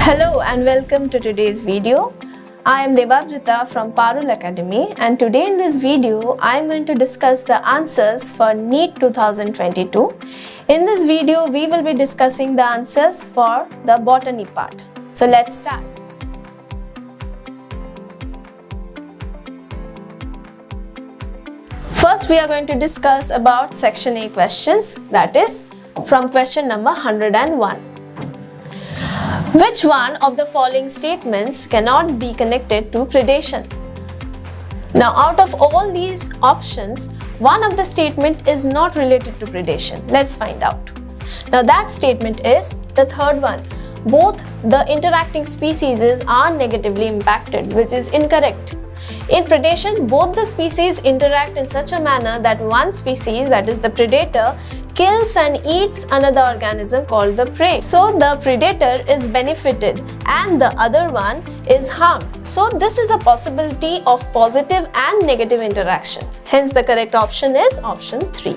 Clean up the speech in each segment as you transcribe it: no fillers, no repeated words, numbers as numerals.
Hello and welcome to today's video. I am Devadrita from Parul Academy, and today in this video I am going to discuss the answers for NEET 2022. In this video we will be discussing the answers for the botany part. So let's start. First we are going to discuss about section A questions, that is from question number 101. Which one of the following statements cannot be connected to predation? Now, out of all these options, one of the statement is not related to predation. Let's find out. Now, that statement is the third one. Both the interacting species are negatively impacted, which is incorrect. In predation, both the species interact in such a manner that one species, that is the predator, kills and eats another organism called the prey. So the predator is benefited and the other one is harmed. So this is a possibility of positive and negative interaction. Hence the correct option is option 3.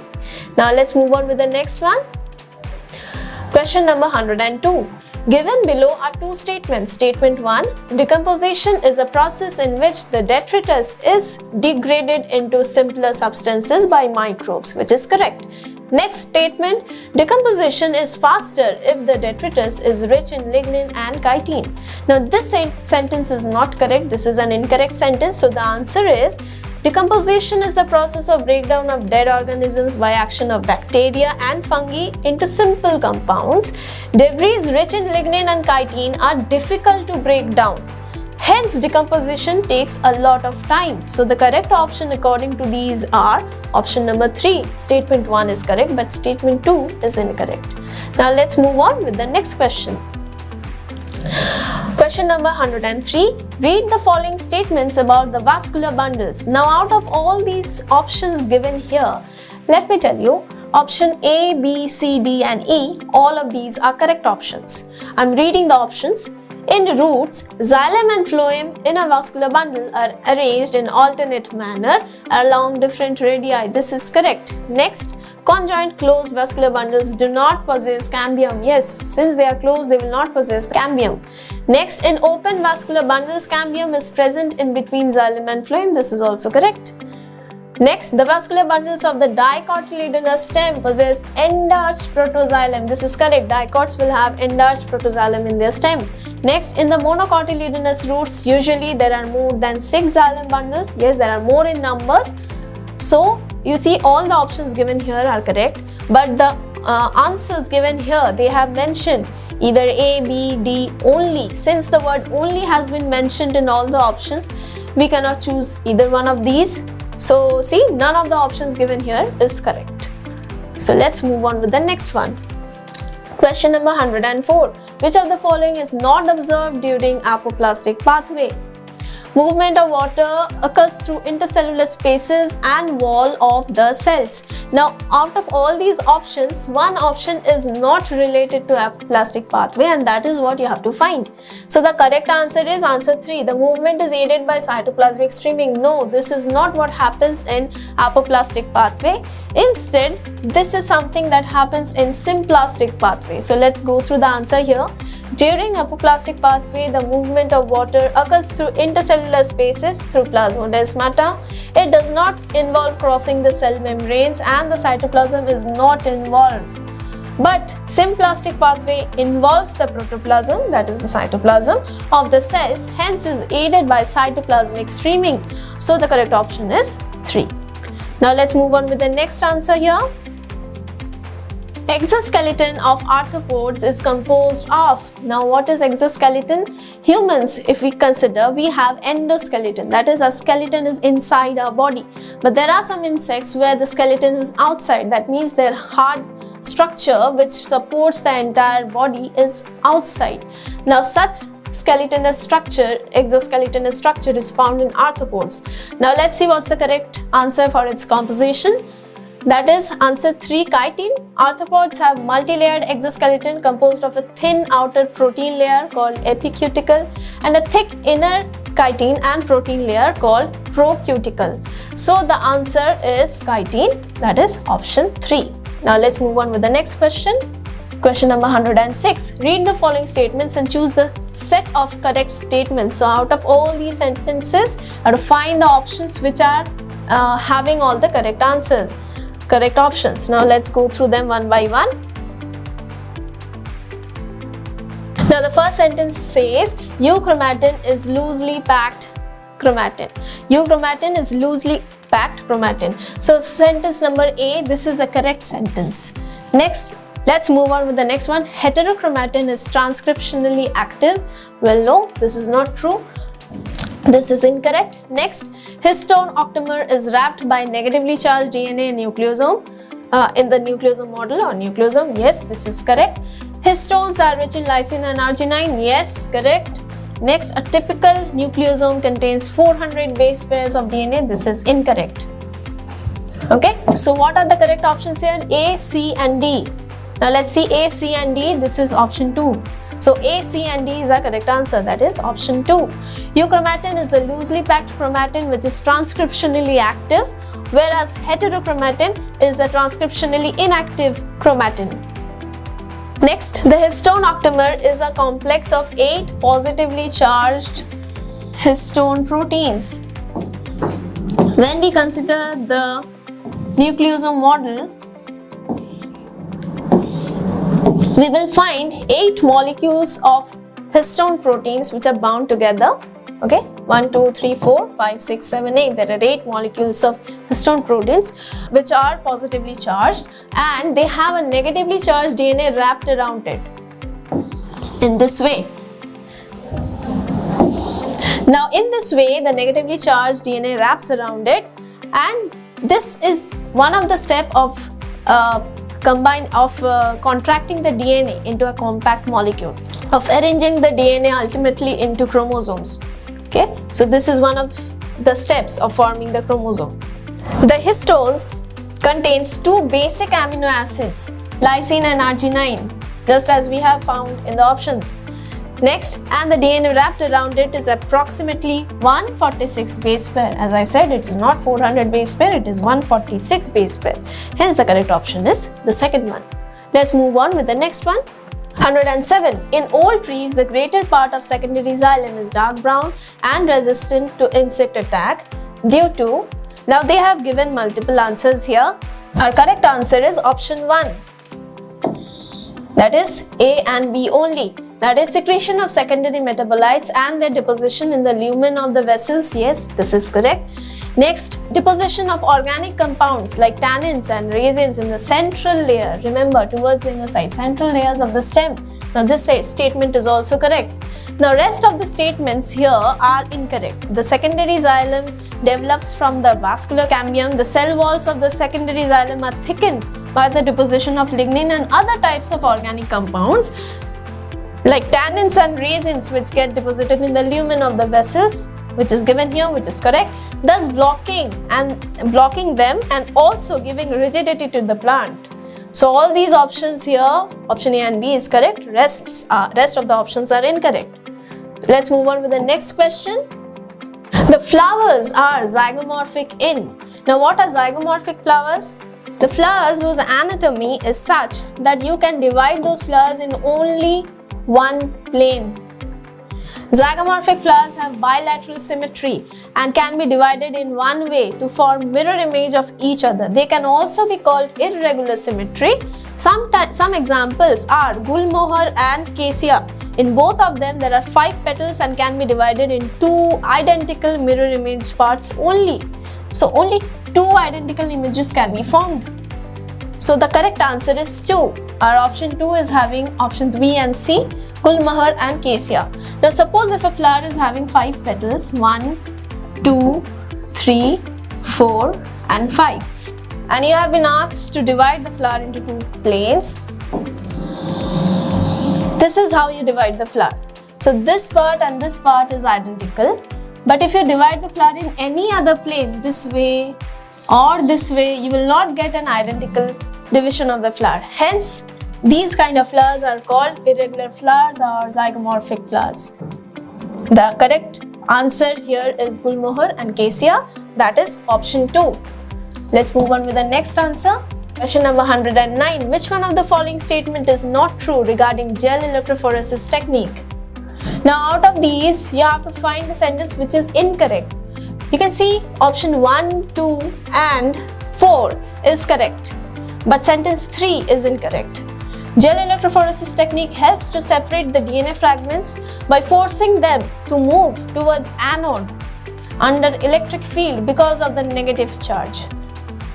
Now let's move on with the next one. Question number 102. Given below are two statements. Statement 1. Decomposition is a process in which the detritus is degraded into simpler substances by microbes, which is correct. Next statement, decomposition is faster if the detritus is rich in lignin and chitin. Now this sentence is not correct. This is an incorrect sentence. So the answer is decomposition is the process of breakdown of dead organisms by action of bacteria and fungi into simple compounds. Debris rich in lignin and chitin are difficult to break down. Hence, decomposition takes a lot of time. So the correct option according to these are option number 3. Statement 1 is correct, but statement 2 is incorrect. Now let's move on with the next question. Question number 103. Read the following statements about the vascular bundles. Now out of all these options given here, let me tell you, option A, B, C, D and E, all of these are correct options. I'm reading the options. In roots, xylem and phloem in a vascular bundle are arranged in alternate manner along different radii. This is correct. Next, conjoined closed vascular bundles do not possess cambium. Yes, since they are closed, they will not possess cambium. Next, in open vascular bundles, cambium is present in between xylem and phloem. This is also correct. Next, the vascular bundles of the dicotyledonous stem possess endarched protoxylem. This is correct. Dicots will have endarched protoxylem in their stem. Next, in the monocotyledonous roots, usually there are more than 6 xylem bundles. Yes, there are more in numbers. So, you see all the options given here are correct. But the answers given here, they have mentioned either A, B, D only. Since the word only has been mentioned in all the options, we cannot choose either one of these. So see, none of the options given here is correct. So let's move on with the next one. Question number 104. Which of the following is not observed during apoplastic pathway? Movement of water occurs through intercellular spaces and wall of the cells. Now, out of all these options, one option is not related to apoplastic pathway, and that is what you have to find. So the correct answer is answer 3. The movement is aided by cytoplasmic streaming. No, this is not what happens in apoplastic pathway. Instead, this is something that happens in symplastic pathway. So let's go through the answer here. During apoplastic pathway, the movement of water occurs through intercellular spaces through plasmodesmata. It does not involve crossing the cell membranes and the cytoplasm is not involved. But symplastic pathway involves the protoplasm, that is the cytoplasm of the cells, hence is aided by cytoplasmic streaming. So the correct option is 3. Now let's move on with the next answer here. Exoskeleton of arthropods is composed of. Now what is exoskeleton? Humans, if we consider, we have endoskeleton, that is our skeleton is inside our body. But there are some insects where the skeleton is outside, that means their hard structure which supports the entire body is outside. Now such skeletonous structure, exoskeletonous structure is found in arthropods. Now let's see what's the correct answer for its composition. That is answer 3, chitin. Arthropods have multi-layered exoskeleton composed of a thin outer protein layer called epicuticle and a thick inner chitin and protein layer called procuticle. So the answer is chitin, that is option 3. Now let's move on with the next question. Question number 106. Read the following statements and choose the set of correct statements. So out of all these sentences, I have to find the options which are having all the correct answers, correct options. Now let's go through them one by one. Now the first sentence says euchromatin is loosely packed chromatin. Euchromatin is loosely packed chromatin. So sentence number A, this is a correct sentence. Next, let's move on with the next one. Heterochromatin is transcriptionally active. Well, no, this is not true. This is incorrect. Next, histone octamer is wrapped by negatively charged DNA in nucleosome. In the nucleosome model or nucleosome, yes, this is correct. Histones are rich in lysine and arginine, yes, correct. Next, a typical nucleosome contains 400 base pairs of DNA. This is incorrect. Okay, so what are the correct options here? A, C and D. Now let's see A, C and D. This is option 2. So A, C and D is our correct answer. That is option 2. Euchromatin is the loosely packed chromatin which is transcriptionally active, whereas heterochromatin is a transcriptionally inactive chromatin. Next, the histone octamer is a complex of 8 positively charged histone proteins. When we consider the nucleosome model, we will find 8 molecules of histone proteins which are bound together. Okay, 1, 2, 3, 4, 5, 6, 7, 8. There are 8 molecules of histone proteins which are positively charged, and they have a negatively charged DNA wrapped around it in this way. Now, in this way, the negatively charged DNA wraps around it, and this is one of the steps of contracting the DNA into a compact molecule, of arranging the DNA ultimately into chromosomes. Okay, so this is one of the steps of forming the chromosome. The histones contains 2 basic amino acids, lysine and arginine, just as we have found in the options. Next, and the DNA wrapped around it is approximately 146 base pair. As I said, it is not 400 base pair, it is 146 base pair. Hence the correct option is the second one. Let's move on with the next one. 107. In old trees, the greater part of secondary xylem is dark brown and resistant to insect attack due to, now they have given multiple answers here. Our correct answer is option 1. That is A and B only. That is secretion of secondary metabolites and their deposition in the lumen of the vessels. Yes, this is correct. Next, deposition of organic compounds like tannins and resins in the central layer. Remember, towards the inner side, central layers of the stem. Now, this statement is also correct. Now, rest of the statements here are incorrect. The secondary xylem develops from the vascular cambium. The cell walls of the secondary xylem are thickened by the deposition of lignin and other types of organic compounds like tannins and resins, which get deposited in the lumen of the vessels, which is given here, which is correct, thus blocking them and also giving rigidity to the plant. So all these options here, option A and B is correct, rest of the options are incorrect. Let's move on with the next question. The flowers are zygomorphic in. Now what are zygomorphic flowers? The flowers whose anatomy is such that you can divide those flowers in only one plane. Zygomorphic flowers have bilateral symmetry and can be divided in one way to form mirror image of each other. They can also be called irregular symmetry. Some examples are Gulmohar and Cassia. In both of them, there are 5 petals and can be divided in 2 identical mirror image parts only. So only 2 identical images can be formed. So the correct answer is 2. Our option 2 is having options B and C, Gulmohar and Cassia. Now suppose if a flower is having 5 petals, 1, 2, 3, 4 and 5. And you have been asked to divide the flower into 2 planes. This is how you divide the flower. So this part and this part is identical. But if you divide the flower in any other plane, this way or this way, you will not get an identical division of the flower. Hence, these kind of flowers are called irregular flowers or zygomorphic flowers. The correct answer here is Gulmohar and Cassia. That is option 2. Let's move on with the next answer. Question number 109. Which one of the following statement is not true regarding gel electrophoresis technique? Now out of these, you have to find the sentence which is incorrect. You can see option 1, 2 and 4 is correct, but sentence 3 is incorrect. Gel electrophoresis technique helps to separate the DNA fragments by forcing them to move towards anode under electric field because of the negative charge.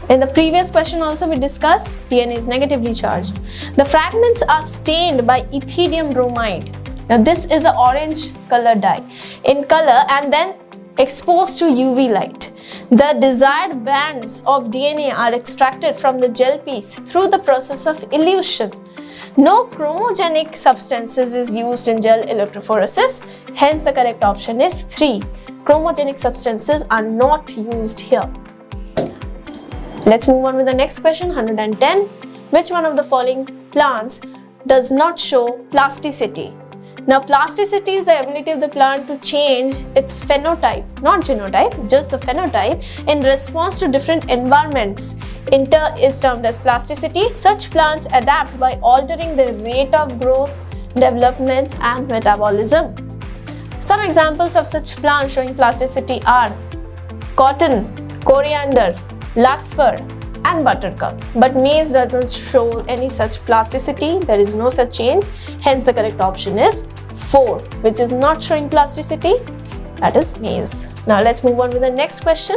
In the previous question also we discussed DNA is negatively charged. The fragments are stained by ethidium bromide. Now this is an orange color dye in color and then exposed to UV light. The desired bands of DNA are extracted from the gel piece through the process of elution. No chromogenic substances is used in gel electrophoresis, hence the correct option is 3. Chromogenic substances are not used here. Let's move on with the next question, 110. Which one of the following plants does not show plasticity? Now, plasticity is the ability of the plant to change its phenotype, not genotype, just the phenotype in response to different environments. Is termed as plasticity. Such plants adapt by altering the rate of growth, development and metabolism. Some examples of such plants showing plasticity are cotton, coriander, larkspur and buttercup. But maize doesn't show any such plasticity. There is no such change. Hence the correct option is 4, which is not showing plasticity. That is maize. Now let's move on with the next question.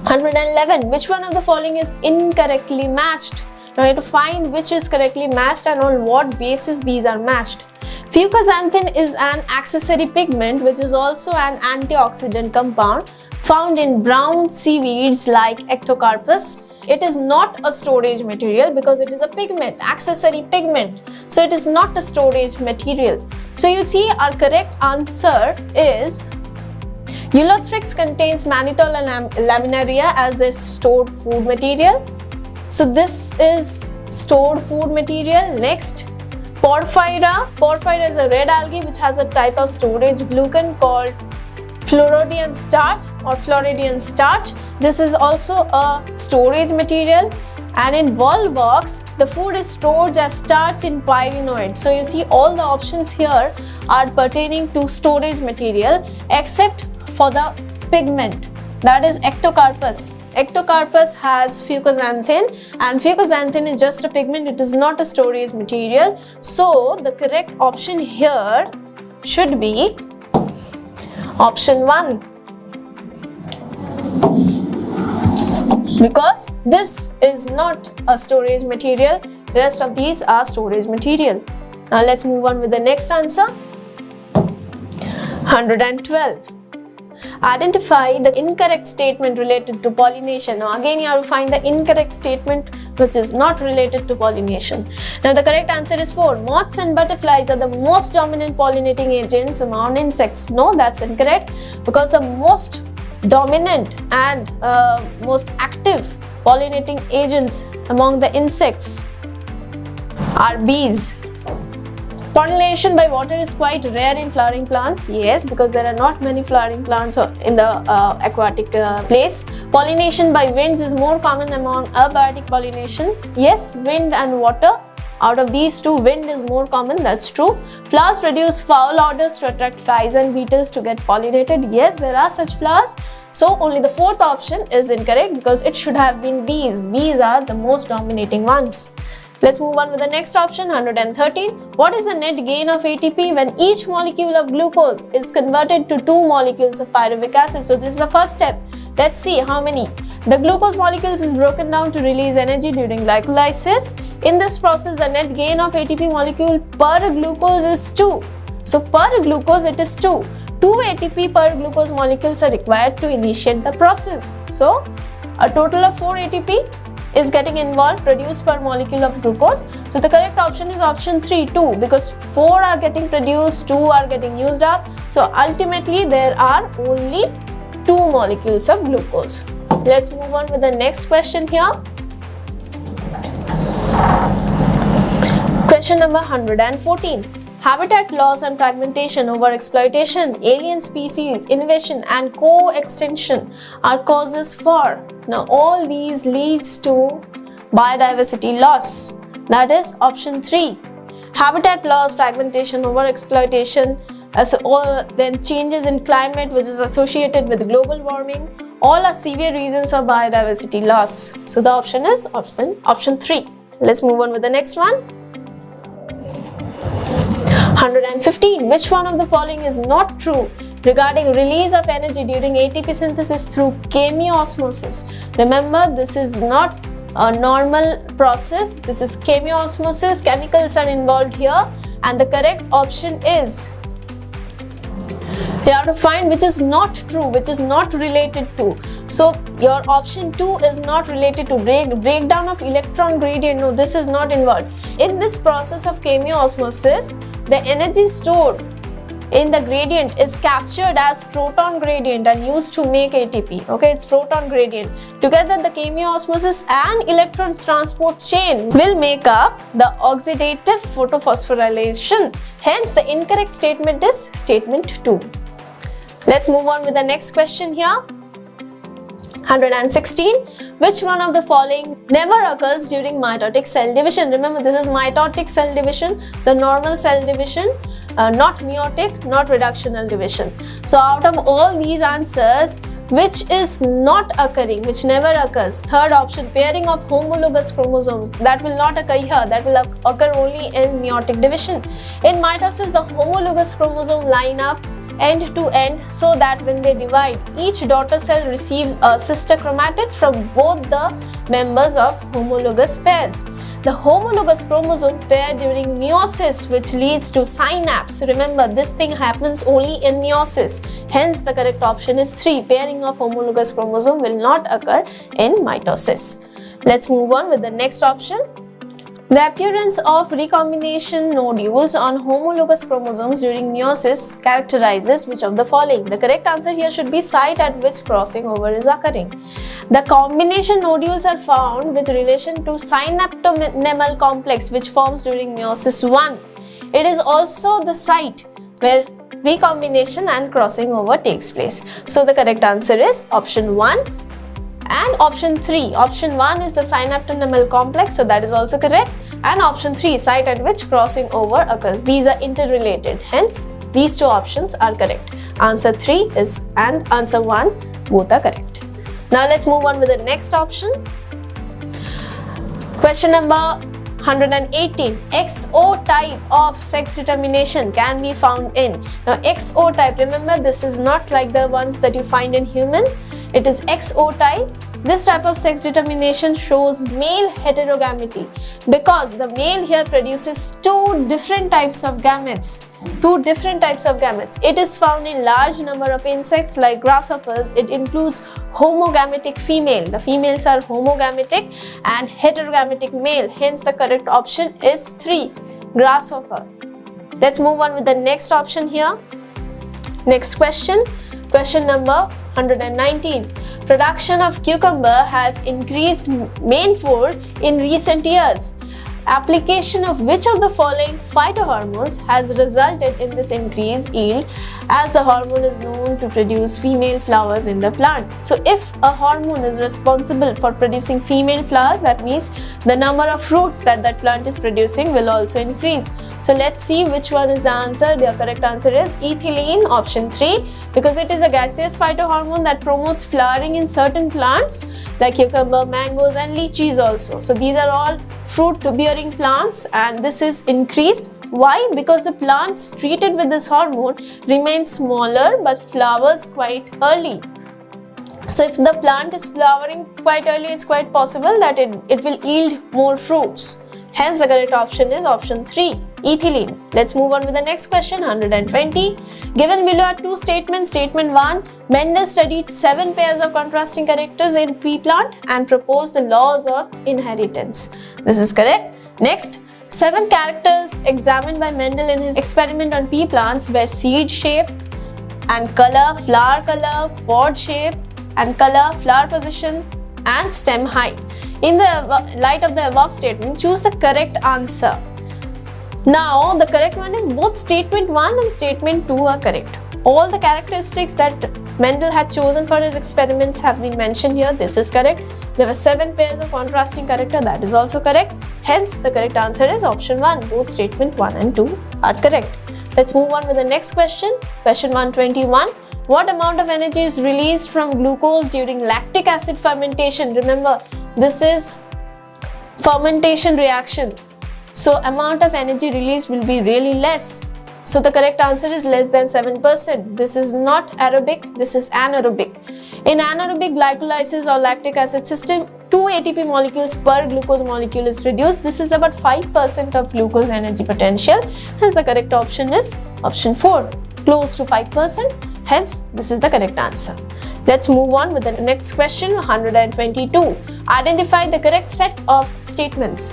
111. Which one of the following is incorrectly matched? Now you have to find which is correctly matched and on what basis these are matched. Fucoxanthin is an accessory pigment which is also an antioxidant compound found in brown seaweeds like Ectocarpus. It is not a storage material because it is a pigment, accessory pigment. So it is not a storage material. So you see our correct answer is Ulothrix contains mannitol and laminaria as their stored food material. So this is stored food material. Next, Porphyra. Porphyra is a red algae which has a type of storage glucan called Floridian starch or Floridian starch. This is also a storage material. And in Volvox, the food is stored as starch in pyrenoid. So you see all the options here are pertaining to storage material except for the pigment, that is Ectocarpus. Ectocarpus has fucoxanthin and fucoxanthin is just a pigment, it is not a storage material. So the correct option here should be option 1. Because this is not a storage material, the rest of these are storage material. Now let's move on with the next answer. 112. Identify the incorrect statement related to pollination. Now again you have to find the incorrect statement which is not related to pollination. Now the correct answer is 4. Moths and butterflies are the most dominant pollinating agents among insects. No, that's incorrect because the most dominant and most active pollinating agents among the insects are bees. Pollination by water is quite rare in flowering plants. Yes, because there are not many flowering plants in the aquatic place. Pollination by winds is more common among abiotic pollination. Yes, wind and water. Out of these two, wind is more common, that's true. Flowers produce foul odors to attract flies and beetles to get pollinated. Yes, there are such flowers. So only the 4th option is incorrect because it should have been bees. Bees are the most dominating ones. Let's move on with the next option, 113. What is the net gain of ATP when each molecule of glucose is converted to 2 molecules of pyruvic acid? So this is the first step. Let's see how many. The glucose molecules is broken down to release energy during glycolysis. In this process, the net gain of ATP molecule per glucose is 2. So per glucose it is 2. 2 ATP per glucose molecules are required to initiate the process. So a total of 4 ATP is getting involved, produced per molecule of glucose. So the correct option is option 3, 2, because 4 are getting produced, 2 are getting used up. So ultimately there are only 2 molecules of glucose. Let's move on with the next question here. Question number 114. Habitat loss and fragmentation, overexploitation, alien species, invasion and co-extinction are causes for. Now all these leads to biodiversity loss? That is option 3. Habitat loss, fragmentation, overexploitation, then changes in climate which is associated with global warming. All are severe reasons of biodiversity loss. So the option is option 3. Let's move on with the next one. 115. Which one of the following is not true regarding release of energy during ATP synthesis through chemiosmosis? Remember, this is not a normal process. This is chemiosmosis. Chemicals are involved here, and the correct option is, you have to find which is not true, which is not related to. So your option 2 is not related to breakdown of electron gradient. No, this is not involved. In this process of chemiosmosis, the energy stored in the gradient is captured as proton gradient and used to make ATP. Okay, it's proton gradient. Together, the chemiosmosis and electron transport chain will make up the oxidative photophosphorylation. Hence, the incorrect statement is statement 2. Let's move on with the next question here. 116. Which one of the following never occurs during mitotic cell division? Remember, this is mitotic cell division, the normal cell division, not meiotic, not reductional division. So out of all these answers, which is not occurring, which never occurs? Third option, pairing of homologous chromosomes. That will not occur here. That will occur only in meiotic division. In mitosis, the homologous chromosome line up end to end so that when they divide, each daughter cell receives a sister chromatid from both the members of homologous pairs. The homologous chromosome pair during meiosis, which leads to synapse. Remember, this thing happens only in meiosis. Hence, the correct option is 3. Pairing of homologous chromosome will not occur in mitosis. Let's move on with the next option. The appearance of recombination nodules on homologous chromosomes during meiosis characterizes which of the following? The correct answer here should be site at which crossing over is occurring. The combination nodules are found with relation to synaptonemal complex which forms during meiosis 1. It is also the site where recombination and crossing over takes place. So the correct answer is option 1. And option 3. Option 1 is the synaptonemal complex, so that is also correct. And option 3, site at which crossing over occurs. These are interrelated. Hence, these two options are correct. Answer 3 is and answer 1, both are correct. Now let's move on with the next option. Question number 118. XO type of sex determination can be found in. Now XO type, remember, this is not like the ones that you find in human. It is XO type. This type of sex determination shows male heterogamity because the male here produces two different types of gametes. It is found in large number of insects like grasshoppers. It includes homogametic female. The females are homogametic and heterogametic male. Hence, the correct option is 3, grasshopper. Let's move on with the next option here. Next question. Question number 119. Production of cucumber has increased manifold in recent years. Application of which of the following phytohormones has resulted in this increased yield, as the hormone is known to produce female flowers in the plant. So if a hormone is responsible for producing female flowers, that means the number of fruits that plant is producing will also increase. So let's see which one is the answer. The correct answer is ethylene, option 3, because it is a gaseous phytohormone that promotes flowering in certain plants like cucumber, mangoes and lychees also. So these are all fruit bearing plants and this is increased. Why? Because the plants treated with this hormone remain smaller but flowers quite early. So if the plant is flowering quite early, it's quite possible that it will yield more fruits. Hence the correct option is option 3, ethylene. Let's move on with the next question, 120. Given below are two statements. Statement 1, Mendel studied 7 pairs of contrasting characters in pea plant and proposed the laws of inheritance. This is correct. Next, 7 characters examined by Mendel in his experiment on pea plants were seed shape and color, flower color, pod shape and color, flower position and stem height. In the light of the above statement, choose the correct answer. Now, the correct one is both statement 1 and statement 2 are correct. All the characteristics that Mendel had chosen for his experiments have been mentioned here. This is correct. There were 7 pairs of contrasting character. That is also correct. Hence, the correct answer is option 1. Both statement 1 and 2 are correct. Let's move on with the next question. Question 121. What amount of energy is released from glucose during lactic acid fermentation? Remember, this is fermentation reaction. So, amount of energy released will be really less. So, the correct answer is less than 7%. This is not aerobic, this is anaerobic. In anaerobic glycolysis or lactic acid system, 2 ATP molecules per glucose molecule is produced. This is about 5% of glucose energy potential. Hence, the correct option is option 4, close to 5%. Hence, this is the correct answer. Let's move on with the next question, 122. Identify the correct set of statements.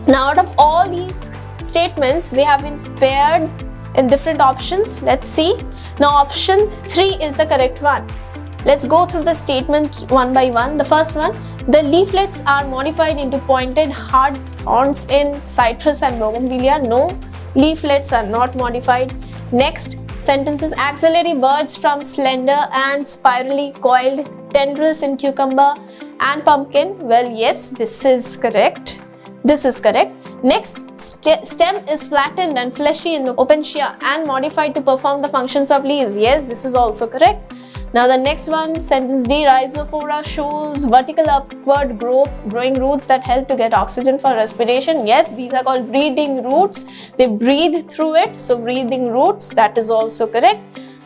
Now, out of all these statements, they have been paired in different options. Let's see. Now, option 3 is the correct one. Let's go through the statements one by one. The first one, the leaflets are modified into pointed hard thorns in citrus and bougainvillea. No, leaflets are not modified. Next, sentences, axillary buds from slender and spirally coiled tendrils in cucumber and pumpkin. Well, yes, this is correct. This is correct. Next, stem is flattened and fleshy in opentia and modified to perform the functions of leaves. Yes, this is also correct. Now the next one, sentence D, Rhizophora shows vertical upward growing roots that help to get oxygen for respiration. Yes, these are called breathing roots. They breathe through it. So breathing roots, that is also correct.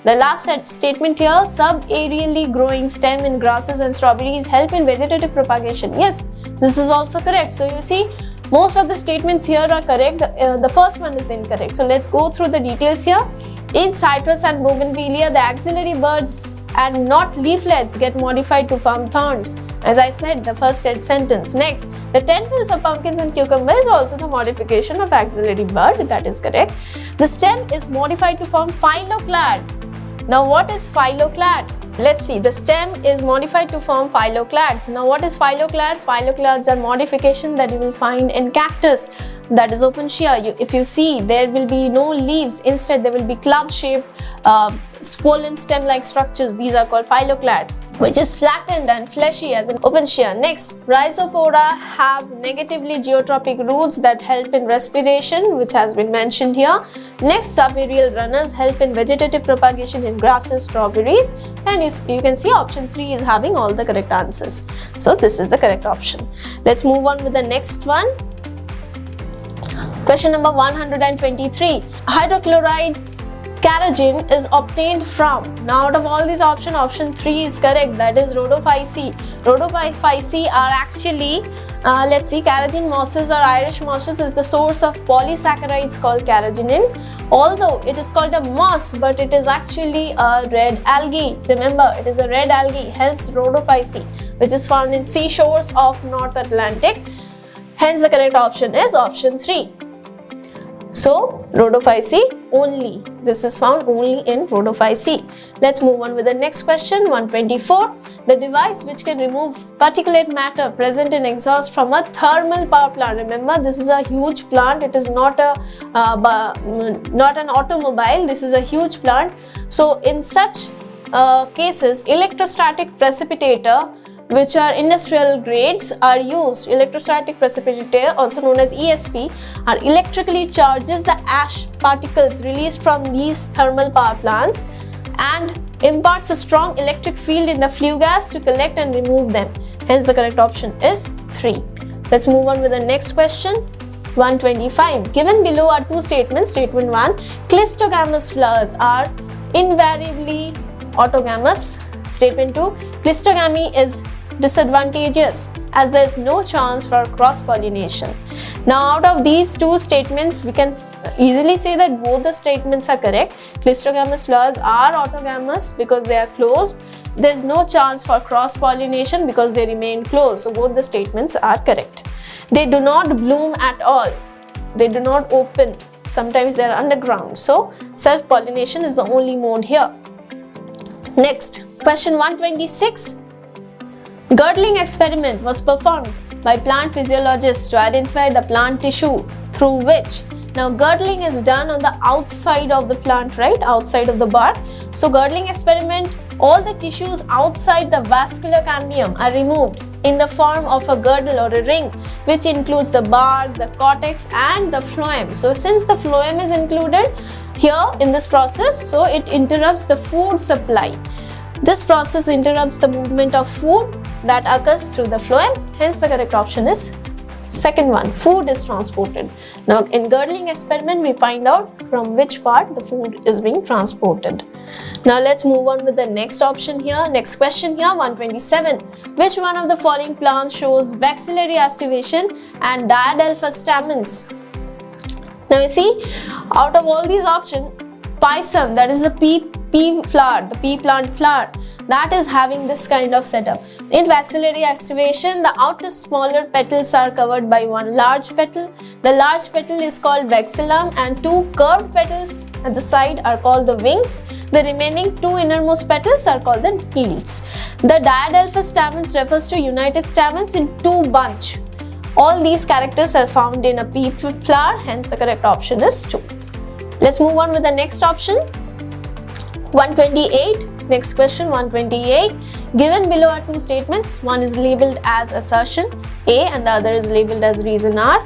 The last statement here, subaerially growing stem in grasses and strawberries help in vegetative propagation. Yes, this is also correct. So you see, most of the statements here are correct. The first one is incorrect. So let's go through the details here. In citrus and bougainvillea, the axillary buds and not leaflets get modified to form thorns. As I said, the first sentence. Next, the tendrils of pumpkins and cucumber is also the modification of axillary bud. That is correct. The stem is modified to form phyloclast. Now, what is phyloclast? Let's see. The stem is modified to form phyloclasts. Now, what is phyloclasts? Phyloclasts are modification that you will find in cactus. That is opentia. If you see, there will be no leaves. Instead, there will be club-shaped, swollen stem-like structures. These are called phyloclasts, which is flattened and fleshy as in opentia. Next, Rhizophora have negatively geotropic roots that help in respiration, which has been mentioned here. Next, subaerial runners help in vegetative propagation in grasses, strawberries, and you can see option 3 is having all the correct answers. So this is the correct option. Let's move on with the next one. Question number 123. Hydrochloride carrageen is obtained from. Now, out of all these options, option 3 is correct. That is Rhodophyceae. Rhodophyceae are actually, let's see, carrageen mosses or Irish mosses is the source of polysaccharides called carrageenan. Although it is called a moss, but it is actually a red algae. Remember, it is a red algae, hence Rhodophyceae, which is found in seashores of North Atlantic. Hence, the correct option is option 3. So, Rhodophyceae only. This is found only in Rhodophyceae. Let's move on with the next question, 124. The device which can remove particulate matter present in exhaust from a thermal power plant. Remember, this is a huge plant. It is not an automobile. This is a huge plant. So, in such cases, electrostatic precipitator, which are industrial grades, are used. Electrostatic precipitator, also known as ESP, are electrically charges the ash particles released from these thermal power plants and imparts a strong electric field in the flue gas to collect and remove them. Hence, the correct option is 3. Let's move on with the next question. 125. Given below are two statements. Statement 1, clistogamous flowers are invariably autogamous. Statement 2, clistogamy is disadvantageous as there is no chance for cross-pollination. Now, out of these two statements, we can easily say that both the statements are correct. Clistogamous flowers are autogamous because they are closed. There is no chance for cross-pollination because they remain closed. So, both the statements are correct. They do not bloom at all. They do not open. Sometimes they are underground. So, self-pollination is the only mode here. Next, question 126. Girdling experiment was performed by plant physiologists to identify the plant tissue through which. Now, girdling is done on the outside of the plant, right? Outside of the bark. So, girdling experiment all the tissues outside the vascular cambium are removed in the form of a girdle or a ring, which includes the bark, the cortex and the phloem. So since the phloem is included here in this process, so it interrupts the food supply. This process interrupts the movement of food that occurs through the phloem. Hence the correct option is second one, food is transported. Now in girdling experiment we find out from which part the food is being transported. Now let's move on with the next option here. Next question here, 127. Which one of the following plants shows maxillary aestivation and diadelphous stamens? Now you see, out of all these options, Pisum, that is the pea flower, the pea plant flower, that is having this kind of setup. In maxillary aestivation, the outer smaller petals are covered by one large petal. The large petal is called vexillum and two curved petals at the side are called the wings. The remaining two innermost petals are called the keels. The diadelphous stamens refers to united stamens in two bunch. All these characters are found in a pea flower, hence the correct option is 2. Let's move on with the next option. 128. Next question, 128. Given below are two statements. One is labeled as assertion A and the other is labeled as reason R.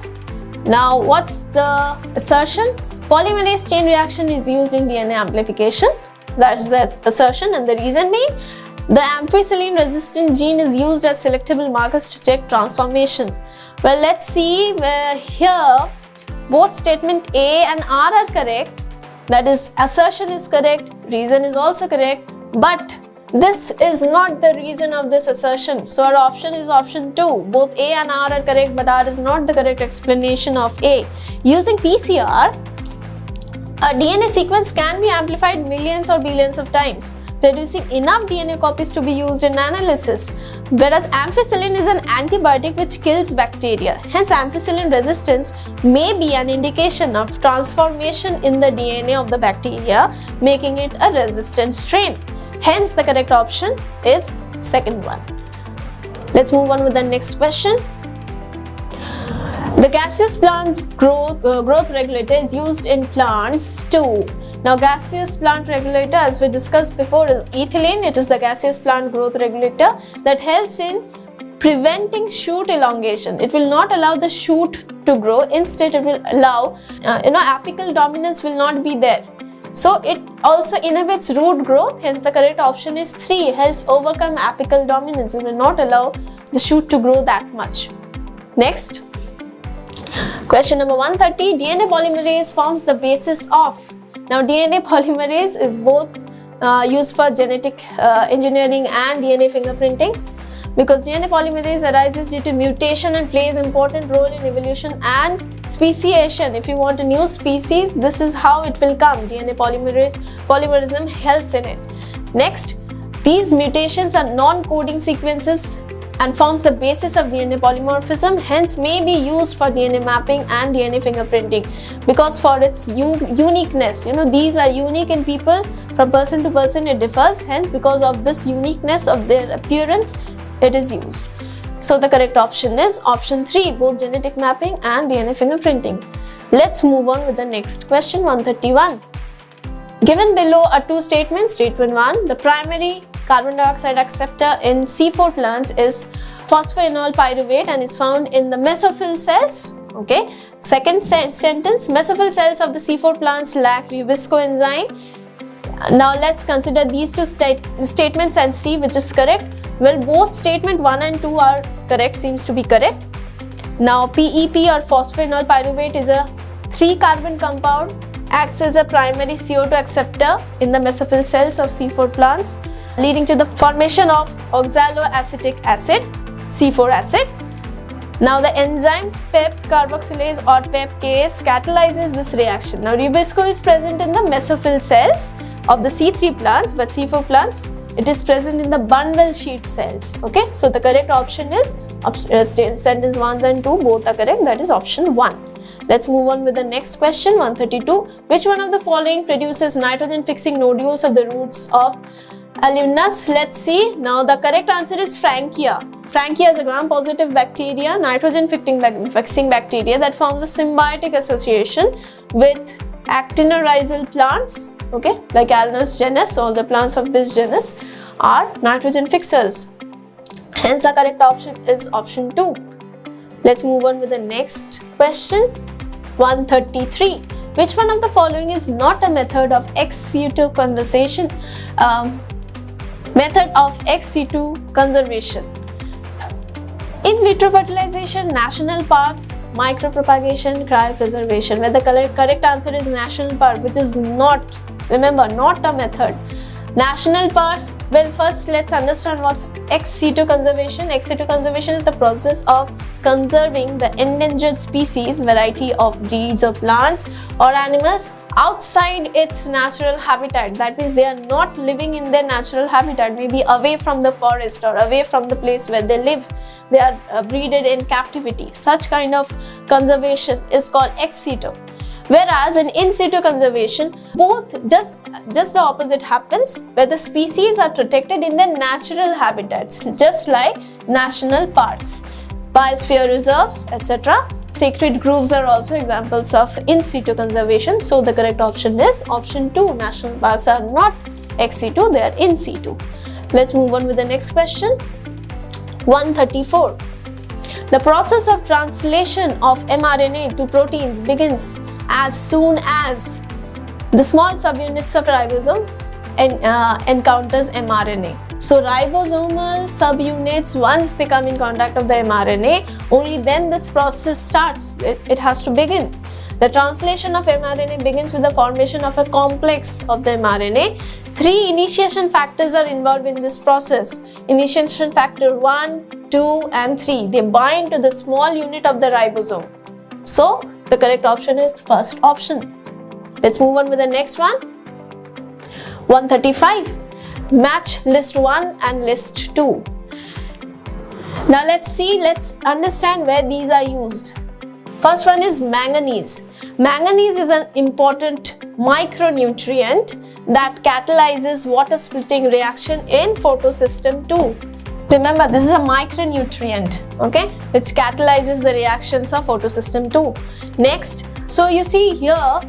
Now what's the assertion? Polymerase chain reaction is used in DNA amplification. That's the assertion, and the reason being the ampicillin resistant gene is used as selectable markers to check transformation. Well, let's see where here both statement A and R are correct. That is, assertion is correct, reason is also correct, but this is not the reason of this assertion. So our option is option 2. Both A and R are correct, but R is not the correct explanation of A. Using PCR, a DNA sequence can be amplified millions or billions of times, producing enough DNA copies to be used in analysis. Whereas ampicillin is an antibiotic which kills bacteria. Hence, ampicillin resistance may be an indication of transformation in the DNA of the bacteria, making it a resistant strain. Hence, the correct option is second one. Let's move on with the next question. The gaseous plant's growth regulator is used in plants too. Now, gaseous plant regulator, as we discussed before, is ethylene. It is the gaseous plant growth regulator that helps in preventing shoot elongation. It will not allow the shoot to grow. Instead, it will allow, apical dominance will not be there. So, it also inhibits root growth. Hence, the correct option is 3. Helps overcome apical dominance. It will not allow the shoot to grow that much. Next, question number 130. DNA polymerase forms the basis of. Now, DNA polymerase is both used for genetic engineering and DNA fingerprinting, because DNA polymerase arises due to mutation and plays an important role in evolution and speciation. If you want a new species, this is how it will come. DNA polymerism helps in it. Next, these mutations are non-coding sequences and forms the basis of DNA polymorphism, hence may be used for DNA mapping and DNA fingerprinting, because for its uniqueness, these are unique in people, from person to person it differs, hence because of this uniqueness of their appearance, it is used. So the correct option is option 3, both genetic mapping and DNA fingerprinting. Let's move on with the next question, 131. Given below are two statements. Statement 1, the primary carbon dioxide acceptor in C4 plants is Phosphoenol pyruvate and is found in the mesophyll cells. Okay. Second sentence, mesophyll cells of the C4 plants lack rubisco enzyme. Now let's consider these two statements and see which is correct. Well, both statement 1 and 2 are correct, seems to be correct. Now PEP or Phosphoenol pyruvate is a 3-carbon compound, acts as a primary CO2 acceptor in the mesophyll cells of C4 plants, leading to the formation of oxaloacetic acid, C4 acid. Now the enzymes PEP carboxylase or PEPkase catalyzes this reaction. Now rubisco is present in the mesophyll cells of the C3 plants, but C4 plants it is present in the bundle sheet cells. Okay, so the correct option is sentence 1 and 2 both are correct, that is option 1. Let's move on with the next question, 132. Which one of the following produces nitrogen fixing nodules of the roots of alumnus? Let's see. Now the correct answer is Frankia. Frankia is a gram-positive bacteria, nitrogen fixing bacteria that forms a symbiotic association with actinorhizal plants, okay, like Alnus genus, all the plants of this genus are nitrogen fixers. Hence, the correct option is option 2. Let's move on with the next question. 133. Which one of the following is not a method of ex situ conservation? In vitro fertilization, national parks, micropropagation, cryopreservation. Where the correct answer is national park, which is not, remember, not a method. National parks, well, first let's understand what's ex situ conservation. Ex situ conservation is the process of conserving the endangered species, variety of breeds of plants or animals outside its natural habitat. That means they are not living in their natural habitat, maybe away from the forest or away from the place where they live. They are breeded in captivity. Such kind of conservation is called ex situ. Whereas in situ conservation, both just the opposite happens, where the species are protected in their natural habitats, just like national parks, biosphere reserves, etc. Sacred groves are also examples of in situ conservation. So the correct option is option 2. National parks are not ex situ, they are in situ. Let's move on with the next question. 134. The process of translation of mRNA to proteins begins as soon as the small subunits of ribosome encounters mRNA. So ribosomal subunits, once they come in contact with the mRNA, only then this process starts. It has to begin. The translation of mRNA begins with the formation of a complex of the mRNA. 3 initiation factors are involved in this process. Initiation factor 1, 2 and 3. They bind to the small unit of the ribosome. So the correct option is the first option. Let's move on with the next one. 135. Match list 1 and list 2. Now let's understand where these are used. First one is manganese. Manganese is an important micronutrient that catalyzes water splitting reaction in photosystem 2. Remember, this is a micronutrient, okay, which catalyzes the reactions of photosystem 2. Next, so you see here,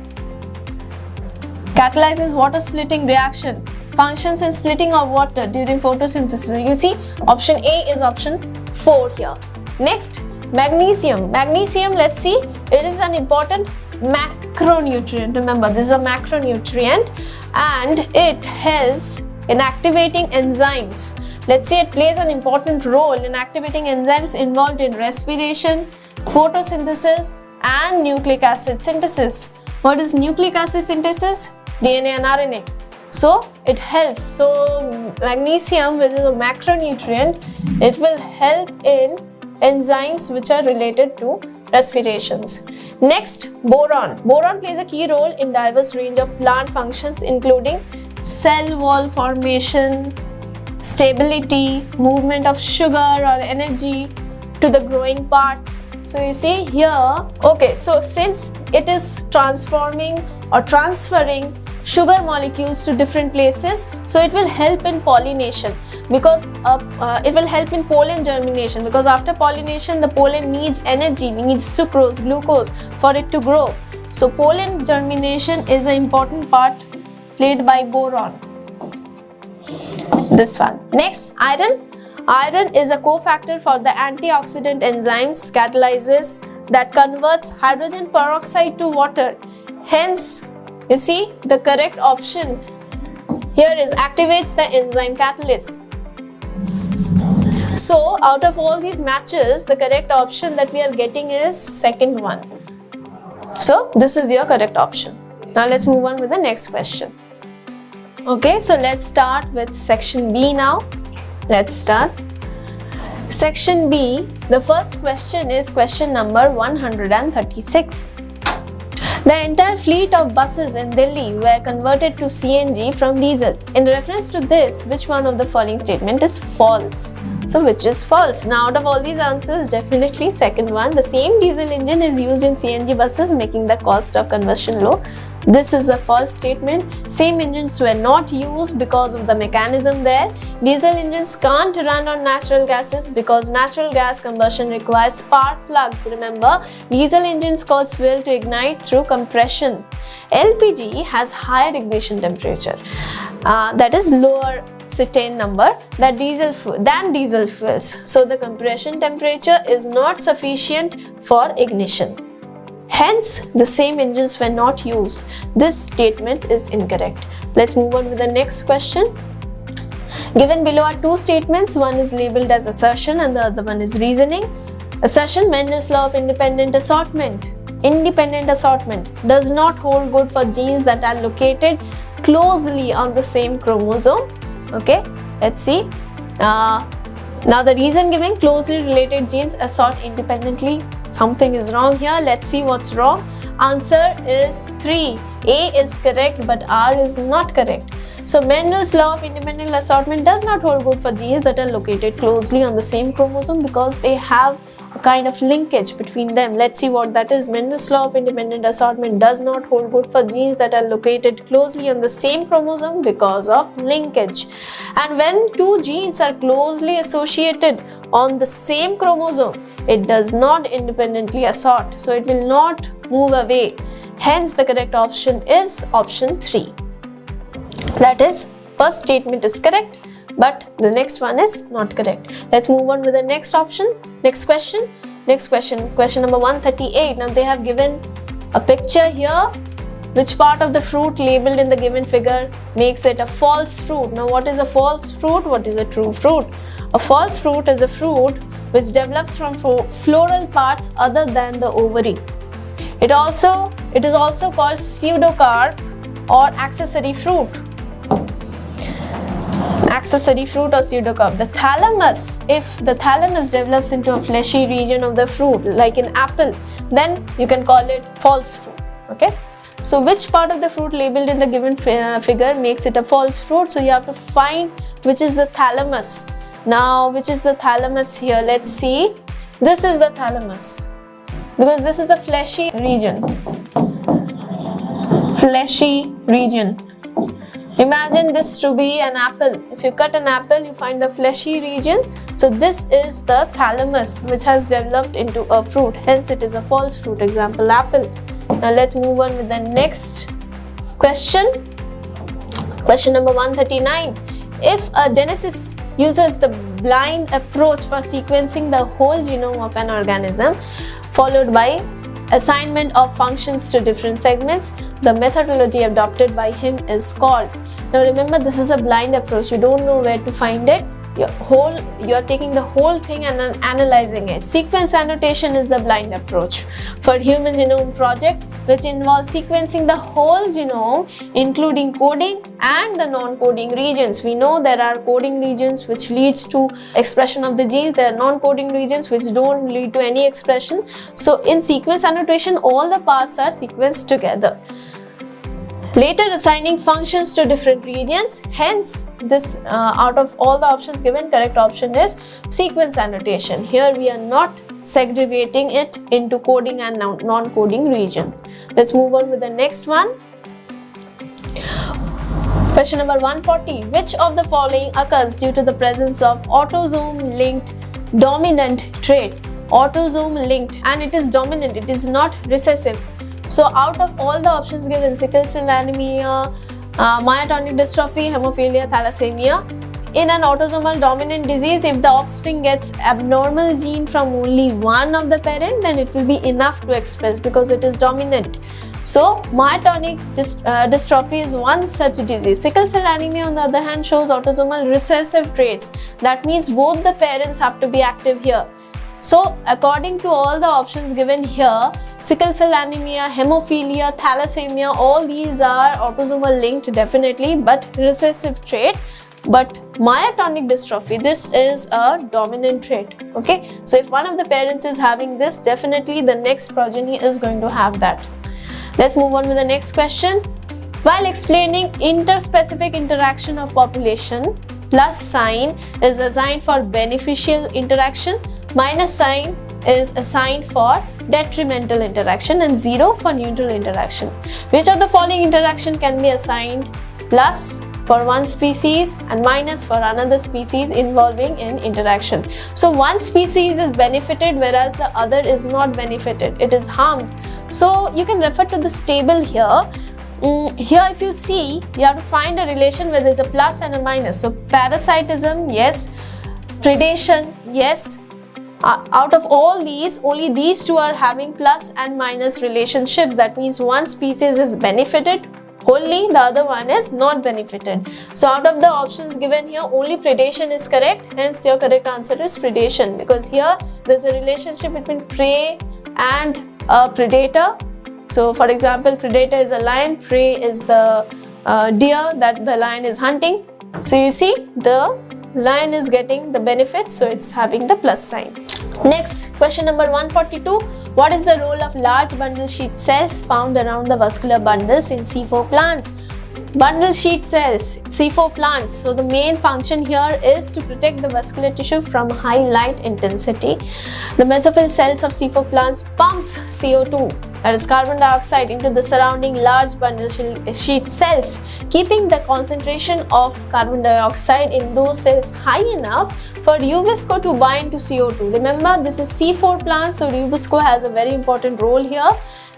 catalyzes water splitting reaction, functions in splitting of water during photosynthesis. So you see, option A is option 4 here. Next, magnesium. Magnesium, let's see, it is an important macronutrient. Remember, this is a macronutrient and it helps in activating enzymes. Let's say it plays an important role in activating enzymes involved in respiration, photosynthesis and nucleic acid synthesis. What is nucleic acid synthesis? DNA and RNA. So it helps. So magnesium, which is a macronutrient, it will help in enzymes which are related to respirations. Next, boron. Boron plays a key role in diverse range of plant functions, including cell wall formation, stability, movement of sugar or energy to the growing parts. So you see here, okay, so since it is transforming or transferring sugar molecules to different places, so it will help in pollination, because it will help in pollen germination, because after pollination the pollen needs energy, needs sucrose, glucose for it to grow. So pollen germination is an important part played by boron. This one. Next, iron. Iron is a cofactor for the antioxidant enzymes catalysis that converts hydrogen peroxide to water. Hence, you see, the correct option here is activates the enzyme catalyst. So, out of all these matches, the correct option that we are getting is second one. So, this is your correct option. Now, let's move on with the next question. Okay, so let's start with section B now. Let's start. Section B, the first question is question number 136. The entire fleet of buses in Delhi were converted to CNG from diesel. In reference to this, which one of the following statement is false? So which is false? Now out of all these answers, definitely second one. The same diesel engine is used in CNG buses, making the cost of conversion low. This is a false statement. Same engines were not used because of the mechanism there. Diesel engines can't run on natural gases because natural gas combustion requires spark plugs. Remember, diesel engines cause fuel to ignite through compression. LPG has higher ignition temperature, that is lower cetane number than diesel fuels. So the compression temperature is not sufficient for ignition. Hence, the same engines were not used. This statement is incorrect. Let's move on with the next question. Given below are two statements. One is labeled as assertion and the other one is reasoning. Assertion: Mendel's law of independent assortment. Independent assortment does not hold good for genes that are located closely on the same chromosome. Okay, let's see. Now the reason given: closely related genes assort independently. Something is wrong here. Let's see what's wrong. Answer is 3. A is correct but R is not correct. So Mendel's law of independent assortment does not hold good for genes that are located closely on the same chromosome because they have a kind of linkage between them. Let's see what that is. Mendel's law of independent assortment does not hold good for genes that are located closely on the same chromosome because of linkage. And when two genes are closely associated on the same chromosome, it does not independently assort, so it will not move away. Hence, the correct option is option 3. That is, first statement is correct, but the next one is not correct. Let's move on with the next option. Next question. Question number 138. Now they have given a picture here. Which part of the fruit labeled in the given figure makes it a false fruit? Now what is a false fruit? What is a true fruit? A false fruit is a fruit which develops from floral parts other than the ovary. It is also called pseudocarp or accessory fruit. Accessory fruit or pseudocarp. The thalamus, if the thalamus develops into a fleshy region of the fruit, like an apple, then you can call it false fruit. Okay. So which part of the fruit labeled in the given figure makes it a false fruit? So you have to find which is the thalamus. Now, which is the thalamus here? Let's see. This is the thalamus because this is the fleshy region. Fleshy region. Imagine this to be an apple. If you cut an apple, you find the fleshy region. So this is the thalamus which has developed into a fruit. Hence, it is a false fruit. Example, apple. Now let's move on with the next question. Question number 139. If a geneticist uses the blind approach for sequencing the whole genome of an organism, followed by assignment of functions to different segments, the methodology adopted by him is called. Now remember, this is a blind approach. You don't know where to find it. You're taking the whole thing and analyzing it. Sequence annotation is the blind approach. For Human Genome Project, which involves sequencing the whole genome, including coding and the non-coding regions. We know there are coding regions which leads to expression of the genes. There are non-coding regions which don't lead to any expression. So in sequence annotation, all the parts are sequenced together. Later assigning functions to different regions. Hence, this out of all the options given, correct option is sequence annotation. Here we are not segregating it into coding and non-coding region. Let's move on with the next one. Question number 140. Which of the following occurs due to the presence of autosome-linked dominant trait? Autosome-linked, and it is dominant, it is not recessive. So out of all the options given, sickle cell anemia, myotonic dystrophy, hemophilia, thalassemia, in an autosomal dominant disease, if the offspring gets abnormal gene from only one of the parent, then it will be enough to express because it is dominant. So myotonic dystrophy is one such disease. Sickle cell anemia, on the other hand, shows autosomal recessive traits. That means both the parents have to be active here. So according to all the options given here, sickle cell anemia, hemophilia, thalassemia, all these are autosomal linked definitely, but recessive trait. But myotonic dystrophy, this is a dominant trait. Okay, so if one of the parents is having this, definitely the next progeny is going to have that. Let's move on with the next question. While explaining interspecific interaction of population, plus sign is assigned for beneficial interaction, minus sign is assigned for detrimental interaction, and 0 for neutral interaction. Which of the following interaction can be assigned plus for one species and minus for another species involving in interaction? So one species is benefited whereas the other is not benefited, it is harmed. So you can refer to this table here. Here if you see, you have to find a relation where there is a plus and a minus. So parasitism, yes. Predation, yes. Out of all these, only these two are having plus and minus relationships. That means one species is benefited wholly, the other one is not benefited. So out of the options given here, only predation is correct. Hence your correct answer is predation, because here there's a relationship between prey and a predator. So for example, predator is a lion, prey is the deer that the lion is hunting. So you see, the lion is getting the benefit, so it's having the plus sign. Next, question number 142. What is the role of large bundle sheet cells found around the vascular bundles in C4 plants? Bundle sheet cells, C4 plants. So the main function here is to protect the vascular tissue from high light intensity. The mesophyll cells of C4 plants pumps CO2, that is carbon dioxide, into the surrounding large bundle sheet cells, keeping the concentration of carbon dioxide in those cells high enough for Rubisco to bind to CO2. Remember, this is C4 plant, so Rubisco has a very important role here.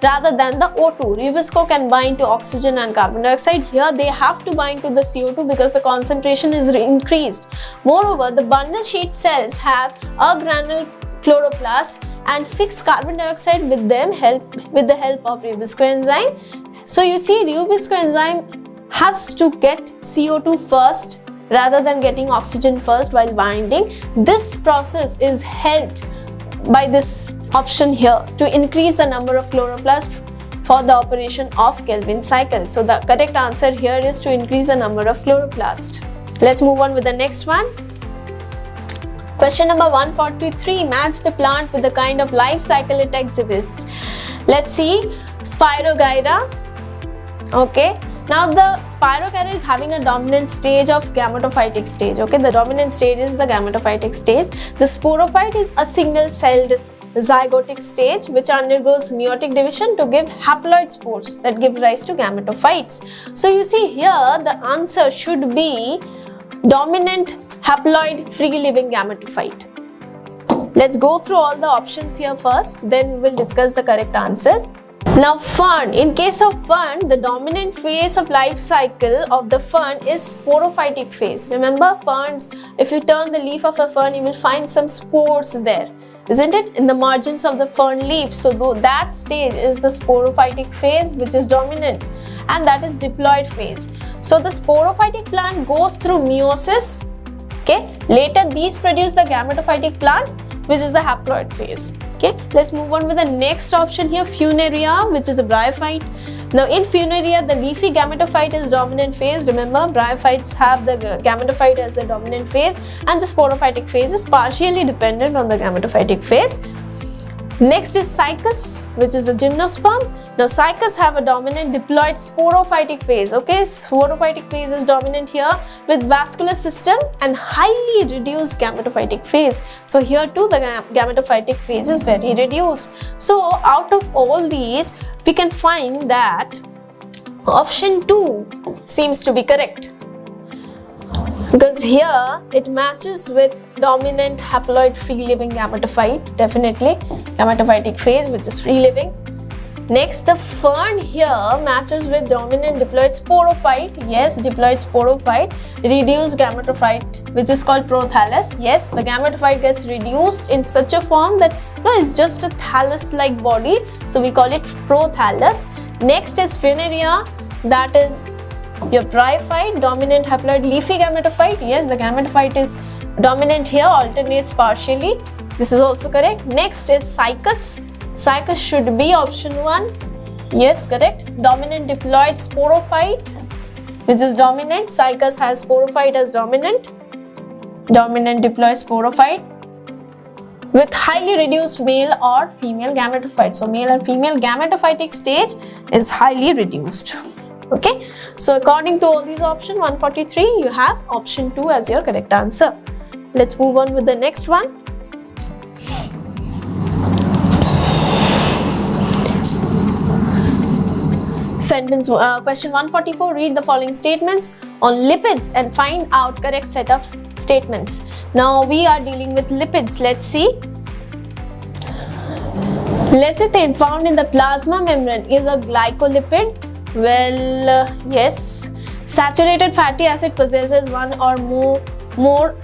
Rather than the O2, Rubisco can bind to oxygen and carbon dioxide. Here they have to bind to the CO2 because the concentration is increased. Moreover, the bundle sheet cells have a granule chloroplast and fix carbon dioxide with the help of Rubisco enzyme. So you see, Rubisco enzyme has to get CO2 first rather than getting oxygen first while binding. This process is helped by this option here to increase the number of chloroplasts for the operation of Kelvin cycle. So the correct answer here is to increase the number of chloroplasts. Let's move on with the next one. Question number 143. Match the plant with the kind of life cycle it exhibits. Let's see. Spirogyra. Okay. Now the Spirogyra is having a dominant stage of gametophytic stage. Okay, the dominant stage is the gametophytic stage. The sporophyte is a single-celled zygotic stage which undergoes meiotic division to give haploid spores that give rise to gametophytes. So you see here, the answer should be dominant haploid free-living gametophyte. Let's go through all the options here first, then we will discuss the correct answers. Now fern, in case of fern, the dominant phase of life cycle of the fern is sporophytic phase. Remember, ferns, if you turn the leaf of a fern, you will find some spores there, isn't it, in the margins of the fern leaf. So that stage is the sporophytic phase, which is dominant, and that is diploid phase. So the sporophytic plant goes through meiosis. Okay, later these produce the gametophytic plant, which is the haploid phase. Okay, let's move on with the next option here, Funaria, which is a bryophyte. Now in Funaria, the leafy gametophyte is dominant phase. Remember, bryophytes have the gametophyte as the dominant phase, and the sporophytic phase is partially dependent on the gametophytic phase. Next is Cycas, which is a gymnosperm. Now Cycas have a dominant diploid sporophytic phase. Okay, sporophytic phase is dominant here with vascular system and highly reduced gametophytic phase. So here too the gametophytic phase is very reduced. So out of all these, we can find that option 2 seems to be correct, because here it matches with dominant haploid free-living gametophyte, definitely gametophytic phase, which is free-living. Next, the fern here matches with dominant diploid sporophyte. Yes, diploid sporophyte, reduced gametophyte, which is called prothallus. Yes, the gametophyte gets reduced in such a form that it's just a thallus-like body, so we call it prothallus. Next is Funaria, that is your bryophyte, dominant haploid leafy gametophyte. Yes, the gametophyte is dominant here, alternates partially. This is also correct. Next is Cycas. Cycas should be option 1. Yes, correct. Dominant diploid sporophyte, which is dominant. Cycas has sporophyte as dominant. Dominant diploid sporophyte with highly reduced male or female gametophyte. So male and female gametophytic stage is highly reduced. Okay, so according to all these options, 143, you have option 2 as your correct answer. Let's move on with the next one. Question 144, read the following statements on lipids and find out correct set of statements. Now we are dealing with lipids. Let's see. Lecithin found in the plasma membrane is a glycolipid. Well, yes. Saturated fatty acid possesses one or more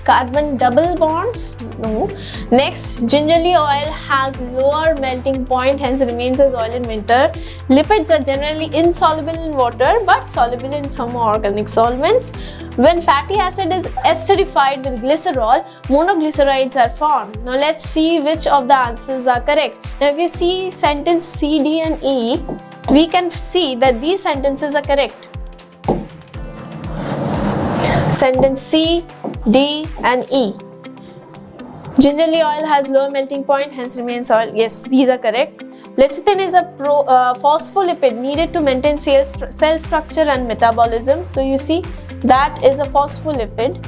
carbon double bonds? No. Next, gingerly oil has lower melting point, hence remains as oil in winter. Lipids are generally insoluble in water but soluble in some organic solvents. When fatty acid is esterified with glycerol, monoglycerides are formed. Now let's see which of the answers are correct. Now if you see sentence C, D and E, we can see that these sentences are correct. Sentence C, D and E. Gingerly oil has lower melting point, hence remains oil. Yes, these are correct. Lecithin is a phospholipid needed to maintain cell structure and metabolism. So you see that is a phospholipid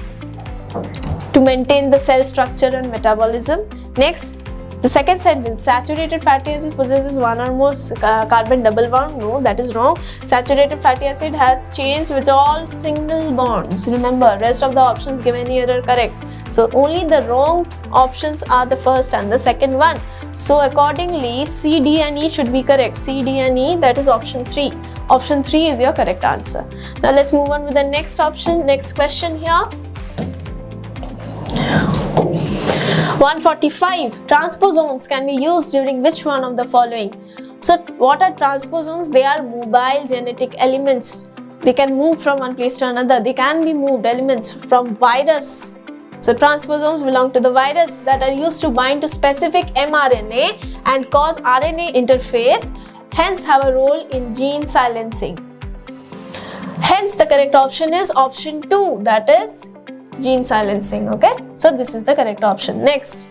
to maintain the cell structure and metabolism. Next, the second sentence, saturated fatty acid possesses one or more carbon double bond. No, that is wrong. Saturated fatty acid has chains with all single bonds. Remember, rest of the options given here are correct. So only the wrong options are the first and the second one. So accordingly, C, D and E should be correct. C, D and E, that is option 3. Option 3 is your correct answer. Now let's move on with the next option, next question here. 145. Transposons can be used during which one of the following? So what are transposons? They are mobile genetic elements. They can move from one place to another. They can be moved elements from virus. So transposons belong to the virus that are used to bind to specific mRNA and cause RNA interface, hence have a role in gene silencing. Hence the correct option is option 2, that is gene silencing. Okay, so this is the correct option. Next,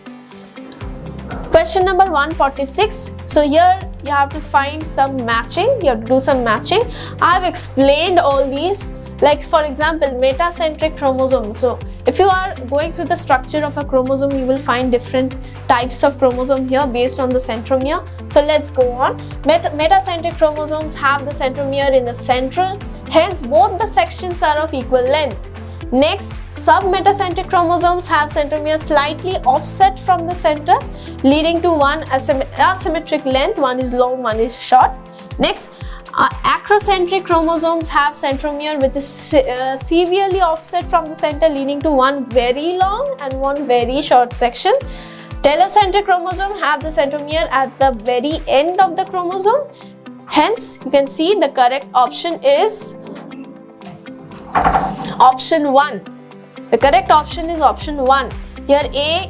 question number 146. So here you have to find some matching, you have to do some matching. I have explained all these, like for example metacentric chromosome. So if you are going through the structure of a chromosome, you will find different types of chromosomes here based on the centromere. So let's go on. Metacentric chromosomes have the centromere in the central, hence both the sections are of equal length. Next, submetacentric chromosomes have centromere slightly offset from the center, leading to one asymmetric length. One is long, one is short. Next, acrocentric chromosomes have centromere which is severely offset from the center, leading to one very long and one very short section. Telocentric chromosomes have the centromere at the very end of the chromosome. Hence, you can see the correct option is option 1. The correct option is option 1. Here A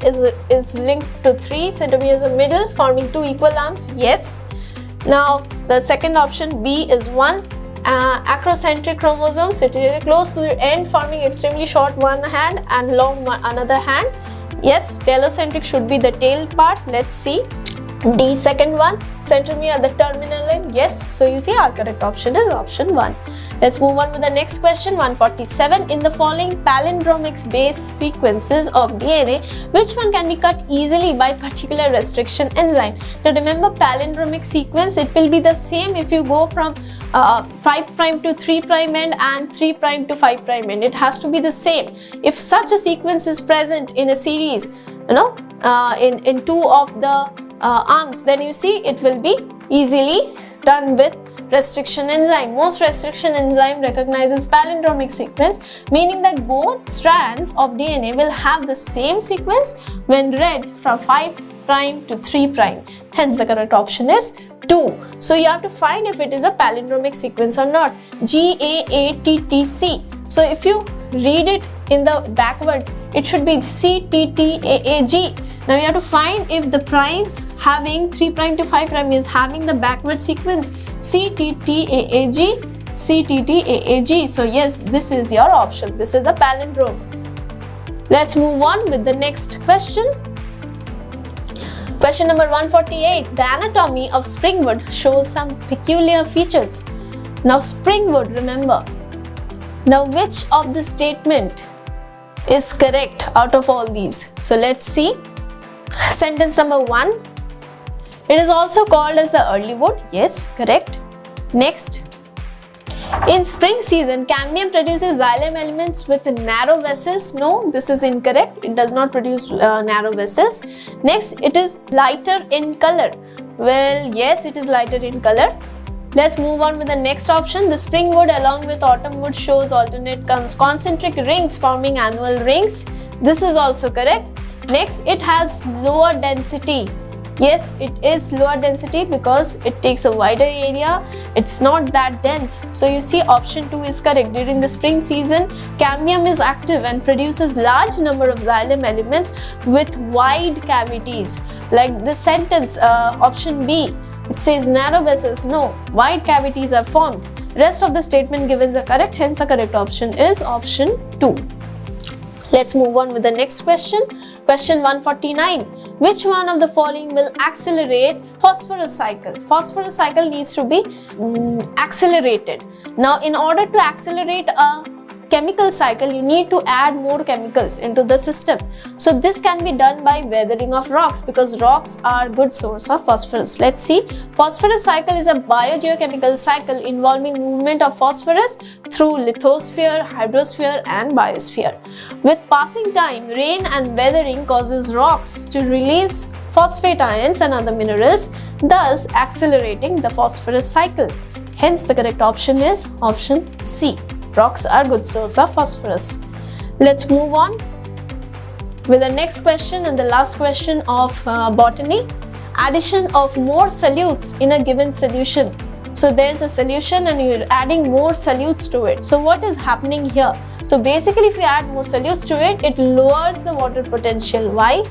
is linked to 3 centimeters in the middle, forming 2 equal arms. Yes. Now the second option B is 1. Acrocentric chromosomes situated close to the end, forming extremely short one hand and long another hand. Yes. Telocentric should be the tail part. Let's see. D, second one, centromere at the terminal end. Yes, so you see our correct option is option 1. Let's move on with the next question, 147. In the following palindromic base sequences of DNA, which one can be cut easily by particular restriction enzyme? Now remember, palindromic sequence, it will be the same if you go from 5' to 3' end and 3' to 5' end. It has to be the same. If such a sequence is present in a series, in two of the arms, then you see it will be easily done with restriction enzyme. Most restriction enzyme recognizes palindromic sequence, meaning that both strands of DNA will have the same sequence when read from 5' to 3'. Hence the correct option is 2. So you have to find if it is a palindromic sequence or not. GAATTC. So if you read it in the backward, it should be CTTAAG. Now you have to find if the primes having 3' to 5' is having the backward sequence CTTAAG, CTTAAG. So yes, this is your option. This is the palindrome. Let's move on with the next question. Question number 148. The anatomy of springwood shows some peculiar features. Now springwood, remember. Now which of the statement is correct out of all these? So let's see. Sentence number 1. It is also called as the early wood. Yes, correct. Next. In spring season, cambium produces xylem elements with narrow vessels. No, this is incorrect. It does not produce narrow vessels. Next, it is lighter in color. Well, yes, it is lighter in color. Let's move on with the next option. The spring wood along with autumn wood shows alternate concentric rings forming annual rings. This is also correct. Next, it has lower density. Yes, it is lower density because it takes a wider area. It's not that dense. So you see option 2 is correct. During the spring season, cambium is active and produces large number of xylem elements with wide cavities. Like this sentence, option B, it says narrow vessels. No, wide cavities are formed. Rest of the statement given the correct, hence the correct option is option 2. Let's move on with the next question. Question 149. Which one of the following will accelerate phosphorus cycle? Phosphorus cycle needs to be accelerated. Now, in order to accelerate a chemical cycle, you need to add more chemicals into the system. So this can be done by weathering of rocks because rocks are good source of phosphorus. Let's see. Phosphorus cycle is a biogeochemical cycle involving movement of phosphorus through lithosphere, hydrosphere and biosphere. With passing time, rain and weathering causes rocks to release phosphate ions and other minerals, thus accelerating the phosphorus cycle. Hence the correct option is option C. Rocks are good source of phosphorus. Let's move on with the next question and the last question of botany. Addition of more solutes in a given solution. So there's a solution and you're adding more solutes to it. So what is happening here? So basically if you add more solutes to it, it lowers the water potential. Why?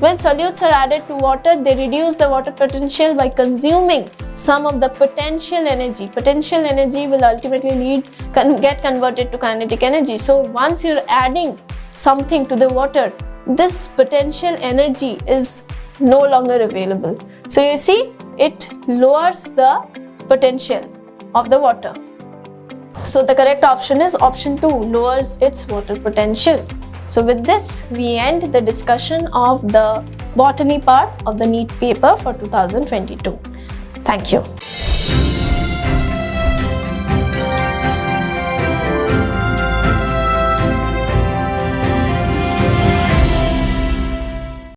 When solutes are added to water, they reduce the water potential by consuming some of the potential energy. Potential energy will ultimately get converted to kinetic energy. So once you're adding something to the water, this potential energy is no longer available. So you see, it lowers the potential of the water. So the correct option is option 2, lowers its water potential. So with this, we end the discussion of the botany part of the NEET paper for 2022. Thank you.